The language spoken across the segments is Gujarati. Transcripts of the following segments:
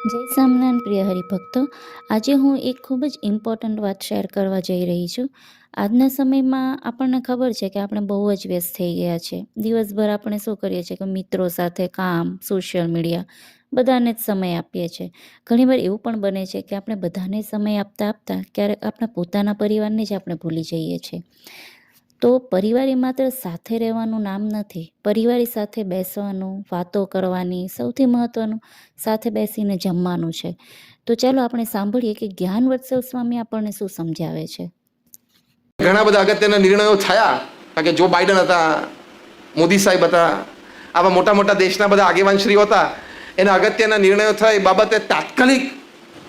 જય સ્વામિનારાયણ પ્રિય હરિભક્તો, આજે હું એક ખૂબ જ ઇમ્પોર્ટન્ટ વાત શેર કરવા જઈ રહી છું. આજના સમયમાં આપણને ખબર છે કે આપણે બહુ જ વ્યસ્ત થઈ ગયા છે. દિવસભર આપણે શું કરીએ છીએ કે મિત્રો સાથે કામ, સોશિયલ મીડિયા બધાને જ સમય આપીએ છીએ. ઘણીવાર એવું પણ બને છે કે આપણે બધાને સમય આપતા આપતા ક્યારેક આપણા પોતાના પરિવારને જ આપણે ભૂલી જઈએ છીએ. તો પરિવાર એ માત્ર સાથે રહેવાનું નામ નથી. પરિવાર સાથે બેસવાનું, વાતો કરવાની, સૌથી મહત્ત્વનું સાથે બેસીને જમવાનું છે. તો ચાલો આપણે સાંભળીએ કે જ્ઞાન વત્સલ સ્વામી આપણને શું સમજાવે છે. ઘણા બધા અગત્યના નિર્ણયો થયા, કારણ કે જો બાઇડન હતા, મોદી સાહેબ હતા, આવા મોટા મોટા દેશના બધા આગેવાનશ્રીઓ હતા. એના અગત્યના નિર્ણયો થાય એ બાબતે તાત્કાલિક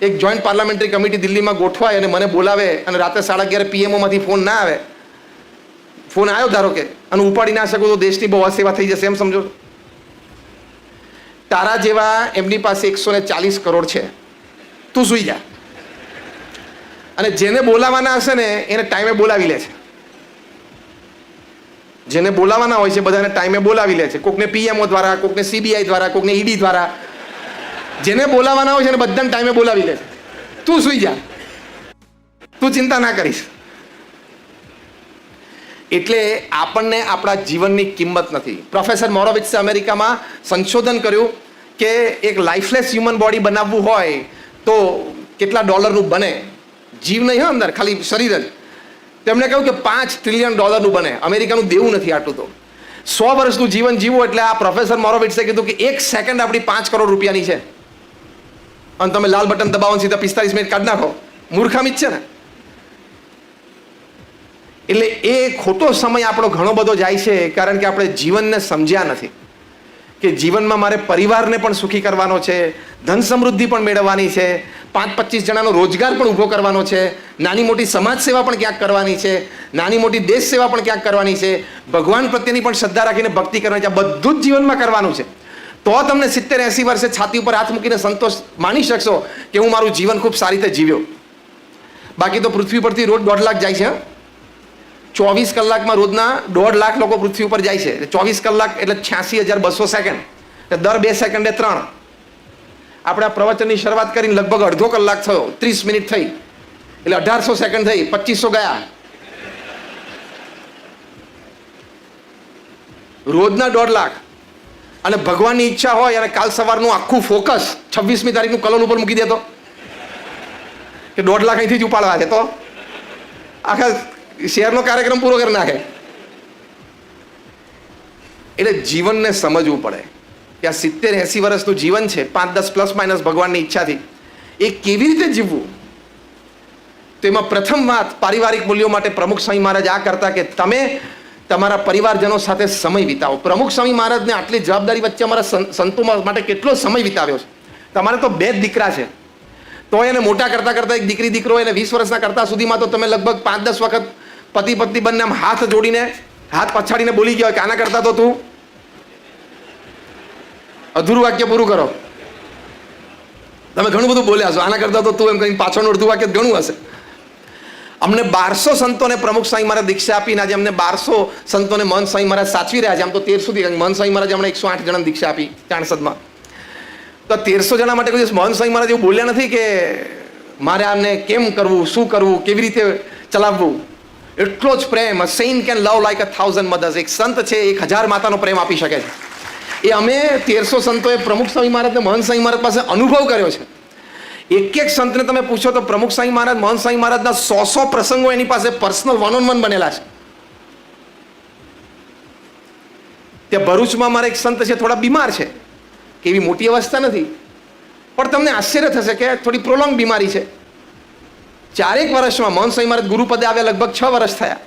એક જોઈન્ટ પાર્લામેન્ટરી કમિટી દિલ્હીમાં ગોઠવાય અને મને બોલાવે અને રાત્રે 11:30 PM ફોન ના આવે. ફોન આવ્યો ધારો કે અને ઉપાડી ના શકું તો દેશની બહુ અસેવા થઈ જશે, એમ સમજો. તારા જેવા એમની પાસે 140 કરોડ છે, તું સુઈ જા. અને જેને બોલાવાના હશે ને એને ટાઈમે બોલાવી લે છે. જેને બોલાવાના હોય છે બધાને ટાઈમે બોલાવી લે છે. કોકને પીએમઓ દ્વારા, કોકને સીબીઆઈ દ્વારા, કોકને ઈડી દ્વારા. જેને બોલાવાના હોય છે ને બધાને ટાઈમે બોલાવી લે છે. તું સુઈ જા, તું ચિંતા ના કરીશ. એટલે આપણને આપણા જીવનની કિંમત નથી. પ્રોફેસર મોરોવિટ્સે અમેરિકામાં સંશોધન કર્યું કે એક લાઈફલેસ હ્યુમન બોડી બનાવવું હોય તો કેટલા ડોલરનું બને. જીવ નહીં હોય અંદર, ખાલી શરીર જ. તેમણે કહ્યું કે $5 ટ્રિલિયન બને. અમેરિકાનું દેવું નથી આટલું. તો 100 વર્ષનું જીવન જીવવું એટલે આ પ્રોફેસર મોરોવિટ્સે કીધું કે 1 સેકન્ડ આપણી 5 કરોડ રૂપિયાની છે. અને તમે લાલ બટન દબાવો સીધા 45 મિનિટ કાઢી નાખો. મૂર્ખામી જ છે ને. એટલે એ ખોટો સમય આપણો ઘણો બધો જાય છે, કારણ કે આપણે જીવનને સમજ્યા નથી કે જીવનમાં મારે પરિવારને પણ સુખી કરવાનો છે, ધન સમૃદ્ધિ પણ મેળવવાની છે, 5-25 જણાનો રોજગાર પણ ઊભો કરવાનો છે, નાની મોટી સમાજ સેવા પણ ક્યાંક કરવાની છે, નાની મોટી દેશ સેવા પણ ક્યાંક કરવાની છે, ભગવાન પ્રત્યેની પણ શ્રદ્ધા રાખીને ભક્તિ કરવાની છે. આ બધું જ જીવનમાં કરવાનું છે. તો તમને 70-80 વર્ષે છાતી ઉપર હાથ મૂકીને સંતોષ માની શકશો કે હું મારું જીવન ખૂબ સારી રીતે જીવ્યો. બાકી તો પૃથ્વી પરથી રોજ 1.5 લાખ જાય છે. 24 કલાકમાં રોજના 1.5 લાખ લોકો પૃથ્વી ઉપર જાય છે. 24 કલાક એટલે 86,200 સેકન્ડ. દર 2 સેકન્ડે 3. આપણે આ પ્રવચનની શરૂઆત કરીને લગભગ અડધો કલાક થયો, 30 મિનિટ થઈ, એટલે 1800 સેકન્ડ થઈ, 2500 ગયા. રોજના 1.5 લાખ. અને ભગવાનની ઈચ્છા હોય અને કાલ સવારનું આખું ફોકસ 26મી તારીખનું કલોલ ઉપર મૂકી દેતો કે 1.5 લાખ અહીંથી જ ઉપાડવા છે, તો આખા શહેરનો કાર્યક્રમ પૂરો કરી નાખે. એટલે જીવનને સમજવું પડે કે આ 70-80 વર્ષનું જીવન છે, 5-10 પ્લસ માઇનસ ભગવાનની ઈચ્છાથી, એ કેવી રીતે જીવવું. તો એમાં પ્રથમ વાત પારિવારિક મૂલ્યો માટે પ્રમુખ સ્વામી મહારાજ આ કરતા કે તમે તમારા પરિવારજનો સાથે સમય વિતાવો. પ્રમુખ સ્વામી મહારાજને આટલી જવાબદારી વચ્ચે અમારા સંતો માટે કેટલો સમય વિતાવ્યો છે. તમારે તો 2 જ દીકરા છે, તો એને મોટા કરતા કરતા એક દીકરી દીકરો એને 20 વર્ષના કરતા સુધીમાં તો તમે લગભગ 5-10 વખત પતિ પત્ની બંને આમ હાથ જોડીને, હાથ પછાડીને બોલી ગયા હોય કે આના કરતા તો તું અધૂરું વાક્ય પૂરું કરો. તમે ઘણું બધું બોલ્યા છો, આના કરતા તો તું એમ કહીને પાછળનું અડધું વાક્ય ઘણું હશે. અમને 1200 સંતોને પ્રમુખ સ્વામી મહારાજ દીક્ષા આપીને આજે અમને 1200 સંતોને મહંત સ્વામી મહારાજ સાચવી રહ્યા છે. આમ તો 1300 સુધી મહંત સ્વામી મહારાજ હમણાં 108 જણાને દીક્ષા આપી ચાણસદમાં. તો 1300 જણા માટે કોઈ દિવસ મહંત સ્વામી મહારાજ એવું બોલ્યા નથી કે મારે આમને કેમ કરવું, શું કરવું, કેવી રીતે ચલાવવું. એટલો જ પ્રેમ. A saint can love like 1000 mothers. એક સંત છે 1000 માતાનો પ્રેમ આપી શકે છે. એ અમે 1300 સંતોએ પ્રમુખ સ્વામી મહારાજને મહંત સ્વામી મહારાજ પાસે અનુભવ કર્યો છે. એક સંતને તમે પૂછો તો પ્રમુખ સ્વામી મહારાજ, મહંત સ્વામી મહારાજના 100 પ્રસંગો એની પાસે પર્સનલ 1-on-1 બનેલા છે. ત્યાં ભરૂચમાં મારા એક સંત છે, થોડા બીમાર છે, કે એવી મોટી અવસ્થા નથી, પણ તમને આશ્ચર્ય થશે કે થોડી પ્રોલોંગ બીમારી છે. 4 વર્ષમાં મહંત સ્વામી મહારાજ ગુરુપદે આવ્યા લગભગ 6 વર્ષ થયા.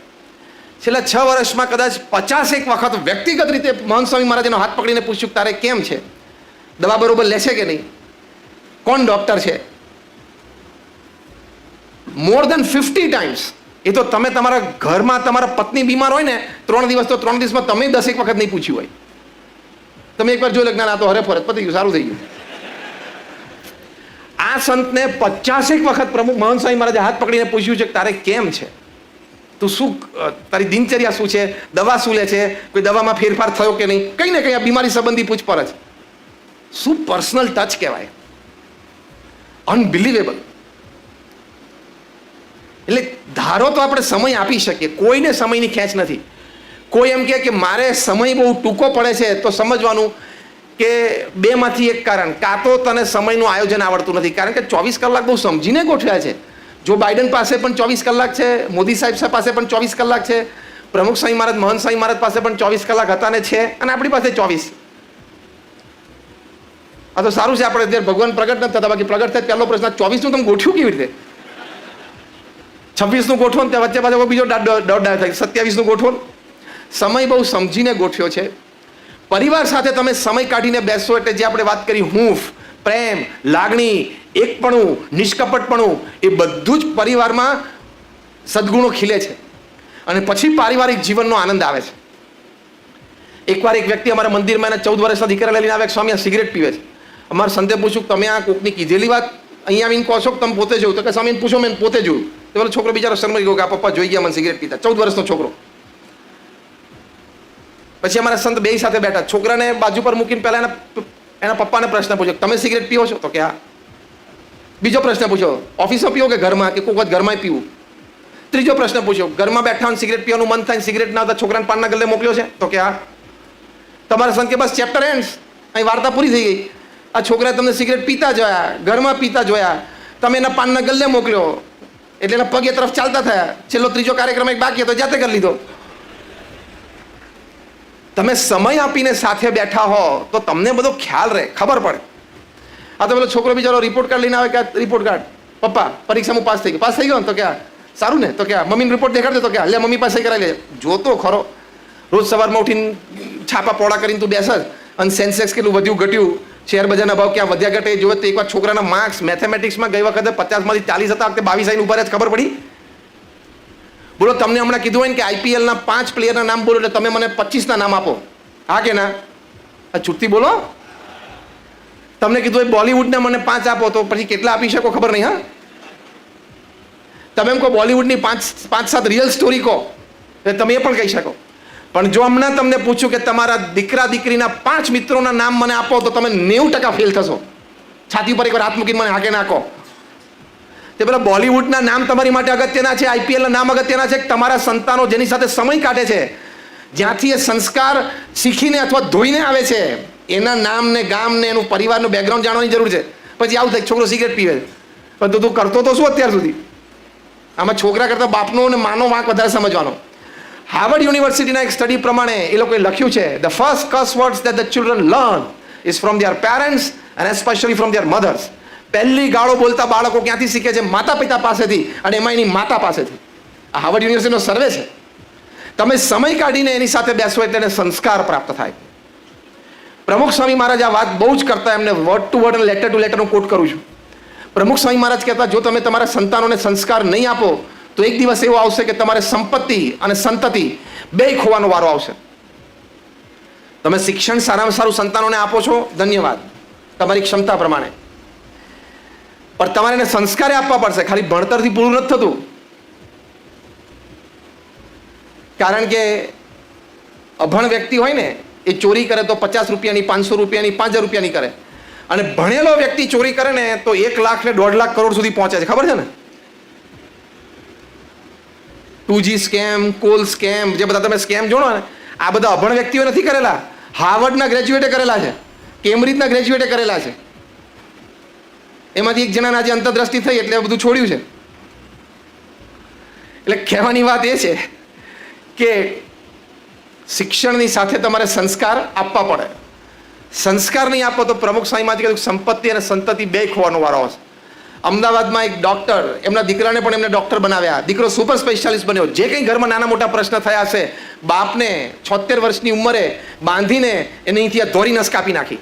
છેલ્લા 6 વર્ષમાં કદાચ 51 વખત વ્યક્તિગત રીતે મહંત સ્વામી મહારાજનો હાથ પકડીને પૂછ્યું તારે કેમ છે, દવા બરોબર લેશે કે નહીં, કોણ ડોક્ટર છે. મોર દેન 50 ટાઈમ્સ. એ તો તમે તમારા ઘરમાં તમારા પત્ની બીમાર હોય ને 3 દિવસ, તો 3 દિવસમાં તમે 10 વખત નહીં પૂછ્યું હોય. તમે એકવાર જોઈ લગ્ન આ તો હરે ફરજ પતી ગયું, સારું થઈ ગયું. આ સંતને 50 વખત પ્રમુખ મહંત સ્વામી મહારાજે હાથ પકડીને પૂછ્યું છે કે તારે કેમ છે, તું શું, તારી દિનચર્યા શું છે, દવા શું લે છે, કોઈ દવામાં ફેરફાર થયો કે નહીં, કંઈ ને કંઈ આ બીમારી સંબંધી પૂછપરછ. શું પર્સનલ ટચ કહેવાય. અનબિલિવેબલ. એટલે ધારો તો આપણે સમય આપી શકીએ, કોઈને સમયની ખેંચ નથી. કોઈ એમ કહે કે મારે સમય બહુ ટૂંકો પડે છે, તો સમજવાનું કે બેમાંથી એક કારણ, કાં તો તને સમયનું આયોજન આવડતું નથી, કારણ કે 24 કલાક બહુ સમજીને ગોઠવ્યા છે. જો બાઇડન પાસે પણ 24 કલાક છે, મોદી સાહેબ પાસે પણ 24 કલાક છે, પ્રમુખ સ્વામી મહારાજ, મહંત સ્વામી મહારાજ પાસે પણ 24 કલાક હતા ને છે, અને આપણી પાસે 24. આ તો સારું છે, આપણે અત્યારે ભગવાન પ્રગટ નથી થતા. બાકી પ્રગટ થાય પહેલો પ્રશ્ન 24નું તમે ગોઠવ્યું કેવી રીતે? 26નું ગોઠવો ને ત્યાં વચ્ચે પાછો બીજો દોડ થાય, 27નું ગોઠવો. સમય બહુ સમજીને ગોઠવ્યો છે. પરિવાર સાથે તમે સમય કાઢીને બેસો એટલે જે આપણે વાત કરી, હૂંફ, પ્રેમ, લાગણી, એકપણું, નિષ્કપટપણું, એ બધું જ પરિવારમાં સદગુણો ખીલે છે અને પછી પારિવારિક જીવનનો આનંદ આવે છે. એકવાર એક વ્યક્તિ અમારા મંદિરમાં એના 14 વર્ષના દીકરા લઈને આવે, સ્વામી આ સિગરેટ પીવે છે. અમારા સંતે પૂછ્યું તમે આ કોકની કીધેલી વાત અહીંયા આવીને કહો છો કે તમે પોતે જોયું? તો કે સ્વામીને પૂછો, મેં પોતે જોયું. તો પેલો છોકરો બિચારો શરમાઈ ગયો કે આ પપ્પા જોઈ ગયા મને સિગરેટ પીતા, 14 વર્ષનો છોકરો. પછી અમારા સંત બે સાથે બેઠા, છોકરાને બાજુ પર મૂકીને પહેલા એના પપ્પાને પ્રશ્ન પૂછ્યો, તમે સિગરેટ પીવો છો? તો કે હા. બીજો પ્રશ્ન પૂછ્યો, ઓફિસમાં પીવો કે ઘરમાં, કે કોઈક વખત ઘરમાં પીવું? ત્રીજો પ્રશ્ન પૂછ્યો, ઘરમાં બેઠા હોય સિગરેટ પીવાનું મન થાય, સિગરેટ ના આવતા છોકરાને પાનના ગલ્લે મોકલ્યો છે? તો કે હા. તમારા સંત કે બસ ચેપ્ટર એન્ડ, અહીં વાર્તા પૂરી થઈ ગઈ. આ છોકરાએ તમને સિગરેટ પીતા જોયા, ઘરમાં પીતા જોયા, તમે એના પાનના ગલ્લે મોકલ્યો એટલે એના પગ એ તરફ ચાલતા થયા. છેલ્લો ત્રીજો કાર્યક્રમ એક બાકી હતો, જાતે કરી લીધો. તમે સમય આપીને સાથે બેઠા હો તો તમને બધો ખ્યાલ રહે, ખબર પડે. આ તો પેલો છોકરો બિચારો રિપોર્ટ કાર્ડ લઈને આવે કે રિપોર્ટ કાર્ડ, પપ્પા પરીક્ષામાં પાસ થઈ ગયો. પાસ થઈ ગયો ને? તો ક્યાં સારું ને? તો ક્યાં મમ્મીને રિપોર્ટ દેખાડતો? તો ક્યાં લે મમ્મી પાસે કરાવી લે. જોતો ખરો, રોજ સવારમાં ઉઠીને છાપા પોળા કરીને તું બેસ અને સેન્સેક્સ કેટલું વધ્યું ઘટ્યું, શેર બજારના ભાવ ક્યાં વધ્યા ઘટે જોવે. તો એકવાર છોકરાના માર્ક્સ મેથેમેટિક્સમાં ગઈ વખતે 50માંથી 40 હતા, વખતે 22 આવીને ઉભા રહે, ખબર પડી? બોલો તમને હમણાં કીધું હોય ને કે આઈપીએલના 5 પ્લેયરના નામ બોલો એટલે તમે મને 25ના નામ આપો, હા કે ના? આ છૂટથી બોલો. તમને કીધું હોય બોલિવૂડના મને 5 આપો, તો પછી કેટલા આપી શકો ખબર નહીં. હા, તમે એમ કહો બોલિવૂડની 5-7 રિયલ સ્ટોરી કહો એટલે તમે એ પણ કહી શકો. પણ જો હમણાં તમને પૂછ્યું કે તમારા દીકરા દીકરીના 5 મિત્રોના નામ મને આપો, તો તમે 90% ફેલ થશો. છાતી ઉપર એકવાર હાથ મૂકીને મને હા કે ના કહો. તે પેલા બોલિવૂડના નામ તમારી માટે અગત્યના છે, આઈપીએલના નામ અગત્યના છે. તમારા સંતાનો જેની સાથે સમય કાઢે છે, જ્યાંથી એ સંસ્કાર શીખીને અથવા ધોઈને આવે છે, એના નામને, ગામને, એનું પરિવારનું બેકગ્રાઉન્ડ જાણવાની જરૂર છે. પછી આવું થાય છોકરો સિગરેટ પીવે, પણ તું કરતો તો શું અત્યાર સુધી? આમાં છોકરા કરતાં બાપનો અને માનો વાંક વધારે સમજવાનો. હાર્વર્ડ યુનિવર્સિટીના એક સ્ટડી પ્રમાણે એ લોકોએ લખ્યું છે, the first curse words that the children learn is from their parents and especially from their mothers. પહેલી ગાળો બોલતા બાળકો ક્યાંથી શીખે છે? માતા પિતા પાસેથી, અને એમાં એની માતા પાસેથી. આ હાર્વર્ડ યુનિવર્સિટીનો સર્વે છે. તમે સમય કાઢીને એની સાથે બેસો એટલે એને સંસ્કાર પ્રાપ્ત થાય. પ્રમુખ સ્વામી મહારાજ આ વાત બહુ જ કરતા, એમને વર્ડ ટુ વર્ડ અને લેટર ટુ લેટર હું કોટ કરું છું. પ્રમુખ સ્વામી મહારાજ કહેતા, જો તમે તમારા સંતાનોને સંસ્કાર નહીં આપો તો એક દિવસ એવો આવશે કે તમારે સંપત્તિ અને સંતતિ બે ખોવાનો વારો આવશે. તમે શિક્ષણ સારામાં સારું સંતાનોને આપો છો, ધન્યવાદ, તમારી ક્ષમતા પ્રમાણે. પણ તમારે એને સંસ્કારે આપવા પડશે. ખાલી ભણતરથી પૂરું નથી થતું. કારણ કે અભણ વ્યક્તિ હોય ને, એ ચોરી કરે તો 50 રૂપિયાની, 500 રૂપિયાની, 5000 રૂપિયાની કરે. અને ભણેલો વ્યક્તિ ચોરી કરે ને તો 1 લાખ ને 1.5 લાખ કરોડ સુધી પહોંચે છે, ખબર છે ને? 2G સ્કેમ, કોલ સ્કેમ, જે બધા તમે સ્કેમ જોડો ને, આ બધા અભણ વ્યક્તિઓ નથી કરેલા. હાર્વર્ડના ગ્રેજ્યુએટે કરેલા છે, કેમ્બ્રિજના ગ્રેજ્યુએટે કરેલા છે. એમાંથી એક જણાના આજે અંતરદ્રષ્ટિ થઈ એટલે બધું છોડ્યું છે. એટલે કહેવાની વાત એ છે કે શિક્ષણની સાથે તમારે સંસ્કાર આપવા પડે. સંસ્કાર નહીં આપો તો પ્રમુખ સ્વામીમાં કીધું સંપત્તિ અને સંતતિ બે ખોવાનો વારો આવશે. અમદાવાદમાં એક ડૉક્ટર, એમના દીકરાને પણ એમને ડૉક્ટર બનાવ્યા. દીકરો સુપર સ્પેશિયાલિસ્ટ બન્યો. જે કંઈ ઘરમાં નાના મોટા પ્રશ્ન થયા હશે, બાપને 76 વર્ષની ઉંમરે બાંધીને એને અહીંથી ધોરી નસ કાપી નાખી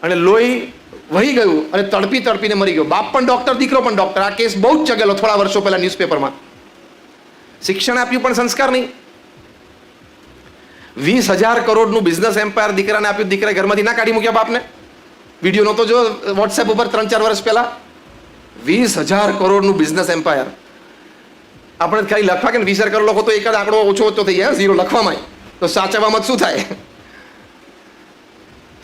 અને લોહી વહી ગયું અને તડપી તડપીને મરી ગયો. બાપ પણ ડૉક્ટર, દીકરો પણ ડૉક્ટર. આ કેસ બહુ જ ચગેલો થોડા વર્ષો પહેલા ન્યૂઝપેપરમાં. શિક્ષણ આપ્યું પણ સંસ્કાર નહીં. 20,000 કરોડનું બિઝનેસ એમ્પાયર દીકરાને આપ્યું, દીકરાએ ઘરમાંથી ના કાઢી મૂક્યા બાપને. વિડીયો નહોતો જો વોટ્સએપ ઉપર 3-4 વર્ષ પહેલા. 20,000 કરોડનું બિઝનેસ એમ્પાયર. આપણે ખાલી લખવા કે 20,000 કરોડ લખો તો એકાદ આંકડો ઓછો ઓછો થઈ જાય, ઝીરો લખવામાં, તો સાચવવામાં શું થાય?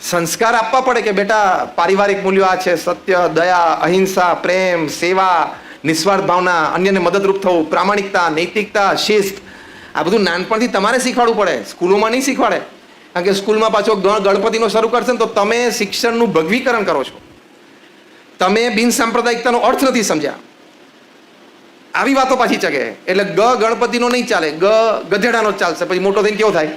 સંસ્કાર આપવા પડે કે બેટા પારિવારિક મૂલ્યો આ છે, સત્ય, દયા, અહિંસા, પ્રેમ, સેવા, નિસ્વાર્થ ભાવના, અન્યને મદદરૂપ થવું, પ્રામાણિકતા, નૈતિકતા, શિસ્ત. આ બધું નાનપણથી તમારે શીખવાડવું પડે, સ્કૂલોમાં નહીં શીખવાડે. કારણ કે સ્કૂલમાં પાછો ગણપતિનો શરૂ કરશે ને તો તમે શિક્ષણનું ભગવીકરણ કરો છો. તમે બિન સાંપ્રદાયિકતાનો અર્થ નથી સમજ્યા. આવી વાતો પાછી ચગે. એટલે ગણપતિનો નહીં ચાલે, ગધેડાનો જ ચાલશે. પછી મોટો થઈને કેવો થાય?